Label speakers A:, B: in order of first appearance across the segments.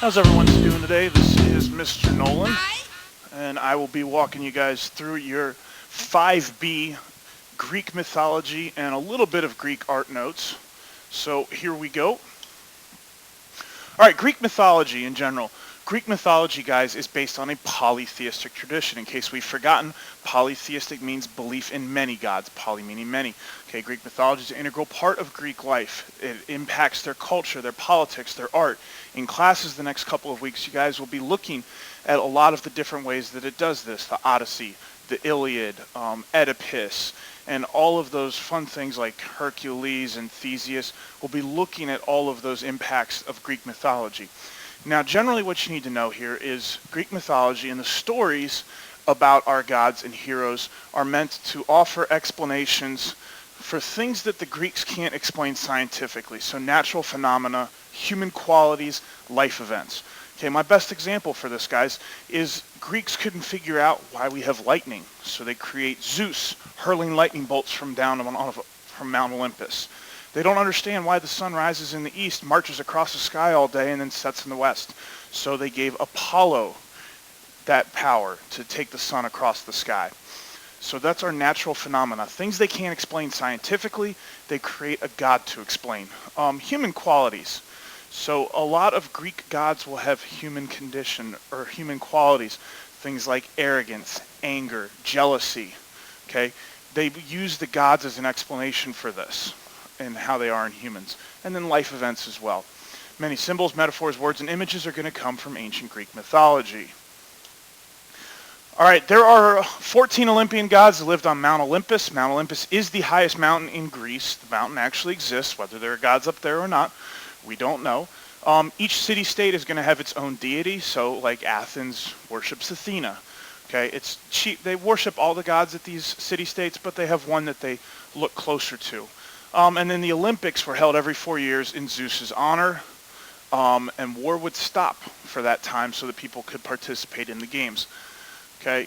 A: How's everyone doing today? This is Mr. Nolan, and I will be walking you guys through your 5B Greek mythology and a little bit of Greek art notes. So here we go. Alright, Greek mythology in general. Greek mythology, guys, is based on a polytheistic tradition. In case we've forgotten, polytheistic means belief in many gods, poly meaning many. Okay, Greek mythology is an integral part of Greek life. It impacts their culture, their politics, their art. In classes the next couple of weeks, you guys will be looking at a lot of the different ways that it does this. The Odyssey, the Iliad, Oedipus, and all of those fun things like Hercules and Theseus. We'll be looking at all of those impacts of Greek mythology. Now, generally what you need to know here is Greek mythology and the stories about our gods and heroes are meant to offer explanations for things that the Greeks can't explain scientifically. So natural phenomena, human qualities, life events. Okay, my best example for this, guys, is Greeks couldn't figure out why we have lightning. So they create Zeus hurling lightning bolts from Mount Olympus. They don't understand why the sun rises in the east, marches across the sky all day, and then sets in the west. So they gave Apollo that power to take the sun across the sky. So that's our natural phenomena. Things they can't explain scientifically, they create a god to explain. Human qualities. So a lot of Greek gods will have human condition or human qualities. Things like arrogance, anger, jealousy. Okay, they use the gods as an explanation for this and how they are in humans. And then life events as well. Many symbols, metaphors, words, and images are going to come from ancient Greek mythology. All right, there are 14 Olympian gods that lived on Mount Olympus. Mount Olympus is the highest mountain in Greece. The mountain actually exists. Whether there are gods up there or not, we don't know. Each city-state is going to have its own deity. So like Athens worships Athena. Okay, it's cheap. They worship all the gods at these city-states, but they have one that they look closer to. And then the Olympics were held every 4 years in Zeus's honor, and war would stop for that time so that people could participate in the games. Okay,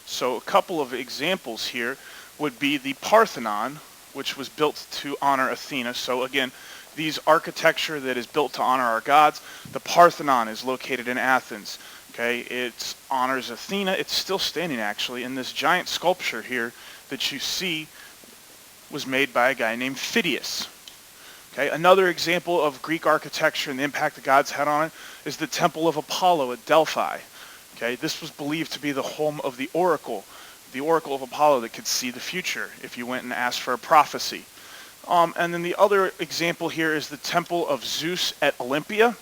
A: so a couple of examples here would be the Parthenon, which was built to honor Athena. So again, these architecture that is built to honor our gods. The Parthenon is located in Athens. Okay, it honors Athena. It's still standing actually, and this giant sculpture here that you see was made by a guy named Phidias. Okay, another example of Greek architecture and the impact the gods had on it is the Temple of Apollo at Delphi. Okay, this was believed to be the home of the oracle of Apollo that could see the future if you went and asked for a prophecy. And then the other example here is the Temple of Zeus at Olympia,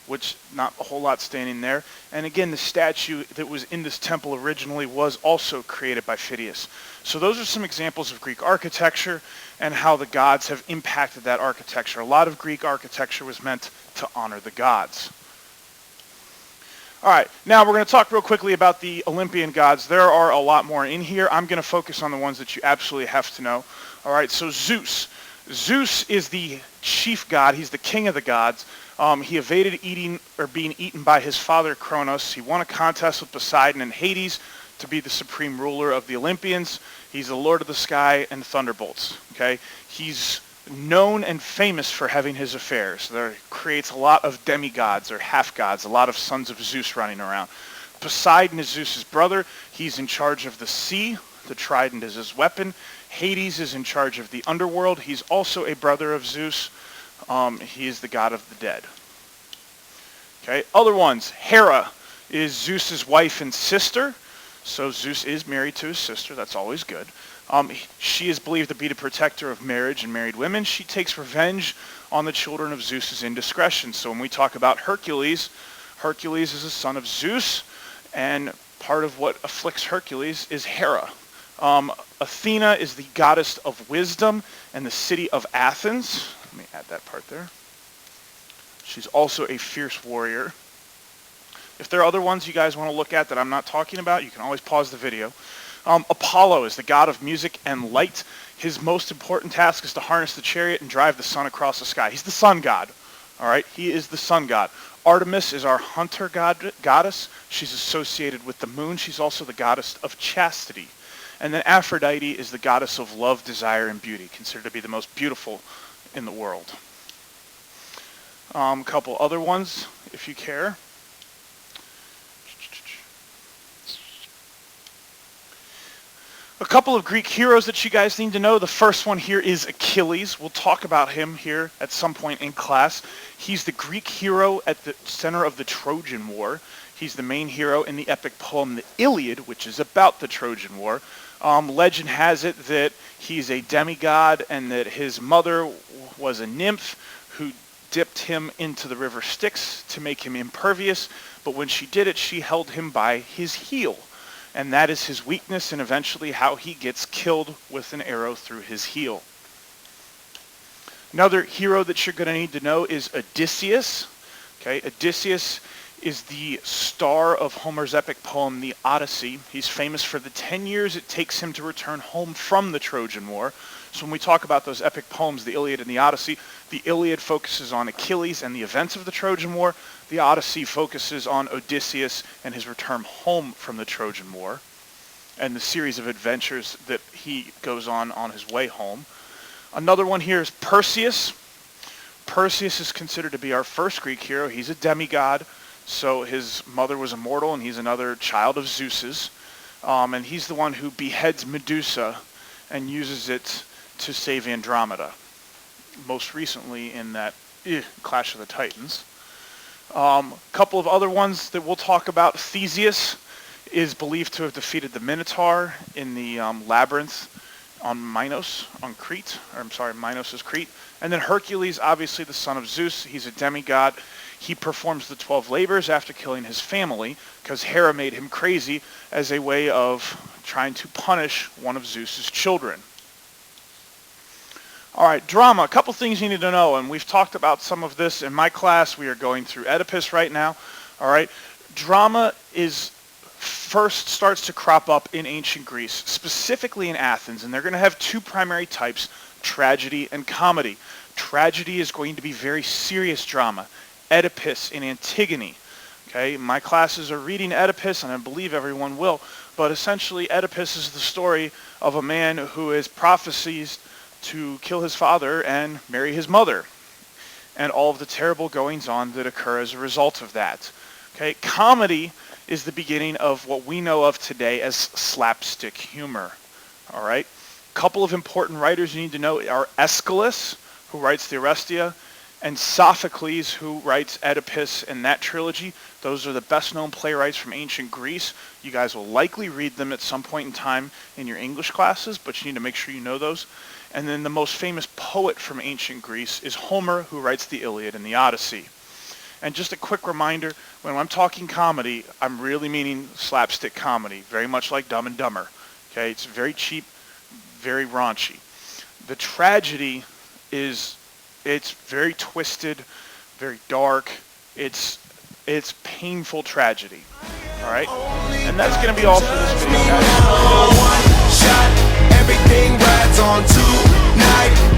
A: which not a whole lot standing there. And again, the statue that was in this temple originally was also created by Phidias. So those are some examples of Greek architecture and how the gods have impacted that architecture. A lot of Greek architecture was meant to honor the gods. All right, now we're going to talk real quickly about the Olympian gods. There are a lot more in here. I'm going to focus on the ones that you absolutely have to know. All right, so Zeus. Zeus is the chief god. He's the king of the gods. He evaded being eaten by his father Kronos. He won a contest with Poseidon and Hades to be the supreme ruler of the Olympians. He's the lord of the sky and thunderbolts. Okay, he's known and famous for having his affairs. There creates a lot of demigods or half-gods, a lot of sons of Zeus running around. Poseidon is Zeus's brother. He's in charge of the sea. The trident is his weapon. Hades is in charge of the underworld. He's also a brother of Zeus. He is the god of the dead. Okay, other ones. Hera is Zeus's wife and sister. So Zeus is married to his sister. That's always good. She is believed to be the protector of marriage and married women. She takes revenge on the children of Zeus's indiscretion. So when we talk about Hercules, Hercules is a son of Zeus, and part of what afflicts Hercules is Hera. Athena is the goddess of wisdom and the city of Athens. Let me add that part there. She's also a fierce warrior. If there are other ones you guys want to look at that I'm not talking about, you can always pause the video. Apollo is the god of music and light. His most important task is to harness the chariot and drive the sun across the sky. He's the sun god. All right, he is the sun god. Artemis is our hunter goddess. She's associated with the moon. She's also the goddess of chastity. And then Aphrodite is the goddess of love, desire, and beauty, considered to be the most beautiful in the world. A couple other ones, if you care. A couple of Greek heroes that you guys need to know. The first one here is Achilles. We'll talk about him here at some point in class. He's the Greek hero at the center of the Trojan War. He's the main hero in the epic poem The Iliad, which is about the Trojan War. Legend has it that he's a demigod and that his mother was a nymph who dipped him into the river Styx to make him impervious, but when she did it, she held him by his heel. And that is his weakness and eventually how he gets killed with an arrow through his heel. Another hero that you're going to need to know is Odysseus. Okay, Odysseus is the star of Homer's epic poem, The Odyssey. He's famous for the 10 years it takes him to return home from the Trojan War. So when we talk about those epic poems, the Iliad and the Odyssey, the Iliad focuses on Achilles and the events of the Trojan War. The Odyssey focuses on Odysseus and his return home from the Trojan War and the series of adventures that he goes on his way home. Another one here is Perseus. Perseus is considered to be our first Greek hero. He's a demigod, so his mother was immortal and he's another child of Zeus's. And he's the one who beheads Medusa and uses it to save Andromeda, most recently in that Clash of the Titans. A couple of other ones that we'll talk about. Theseus is believed to have defeated the Minotaur in the labyrinth on Minos, on Crete. Minos is Crete. And then Hercules, obviously the son of Zeus. He's a demigod. He performs the 12 labors after killing his family because Hera made him crazy as a way of trying to punish one of Zeus's children. All right, drama, a couple things you need to know, and we've talked about some of this in my class. We are going through Oedipus right now. All right, drama first starts to crop up in ancient Greece, specifically in Athens, and they're going to have two primary types, tragedy and comedy. Tragedy is going to be very serious drama. Oedipus and Antigone. Okay, my classes are reading Oedipus, and I believe everyone will, but essentially Oedipus is the story of a man who is prophesied to kill his father and marry his mother, and all of the terrible goings-on that occur as a result of that. Okay, comedy is the beginning of what we know of today as slapstick humor. All right, a couple of important writers you need to know are Aeschylus, who writes the Orestia, and Sophocles, who writes Oedipus and that trilogy. Those are the best-known playwrights from ancient Greece. You guys will likely read them at some point in time in your English classes, but you need to make sure you know those. And then the most famous poet from ancient Greece is Homer, who writes the Iliad and the Odyssey. And just a quick reminder, when I'm talking comedy, I'm really meaning slapstick comedy, very much like Dumb and Dumber. Okay, it's very cheap, very raunchy. The tragedy it's very twisted, very dark. It's painful tragedy. All right, and that's going to be all for this video, guys.
B: Everything rides on tonight.